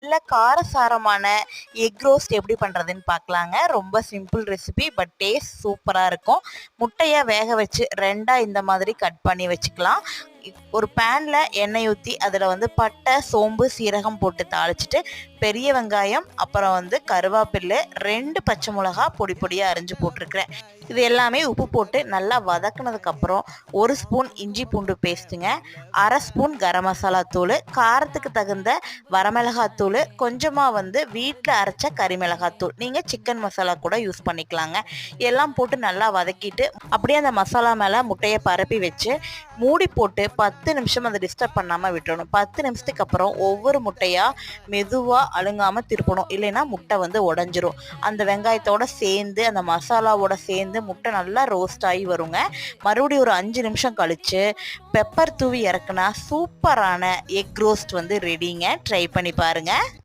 நல்ல காரசாரமான egg roast எப்படி பண்ணுறதுன்னு பார்க்கலாங்க. ரொம்ப சிம்பிள் ரெசிபி, பட் டேஸ்ட் சூப்பராக இருக்கும். முட்டையை வேக வச்சு ரெண்டாக இந்த மாதிரி கட் பண்ணி வச்சுக்கலாம். ஒரு பேனில் எண்ணெய் ஊற்றி அதில் பட்டை, சோம்பு, சீரகம் போட்டு தாளிச்சிட்டு பெரிய வெங்காயம், அப்புறம் கருவேப்பிலை, 2 பச்சை மிளகா பொடி பொடியாக அரிஞ்சு போட்டிருக்கிறேன். இது எல்லாமே உப்பு போட்டு நல்லா வதக்குனதுக்கப்புறம் 1 ஸ்பூன் இஞ்சி பூண்டு பேஸ்ட்டுங்க, 1/2 ஸ்பூன் கரம் மசாலா தூள், காரத்துக்கு தகுந்த வரமிளகாத்தூள், கொஞ்சமாக வீட்டில் அரைச்ச கறி மிளகாத்தூள், நீங்கள் சிக்கன் மசாலா கூட யூஸ் பண்ணிக்கலாங்க. எல்லாம் போட்டு நல்லா வதக்கிட்டு அப்படியே அந்த மசாலா மேலே முட்டையை பரப்பி வச்சு மூடி போட்டு 10 நிமிஷம் அதை டிஸ்டர்ப் பண்ணாமல் விட்டுறணும். 10 நிமிஷத்துக்கு அப்புறம் ஒவ்வொரு முட்டையாக மெதுவாக அழுங்காமல் திருப்பணும், இல்லைன்னா முட்டை உடஞ்சிரும். அந்த வெங்காயத்தோடு சேர்ந்து அந்த மசாலாவோட சேர்ந்து முட்டை நல்லா ரோஸ்ட் ஆகி வருங்க. மறுபடியும் ஒரு 5 நிமிஷம் கழித்து பெப்பர் தூவி இறக்குனா சூப்பரான எக் ரோஸ்ட் ரெடிங்க. ட்ரை பண்ணி பாருங்கள்.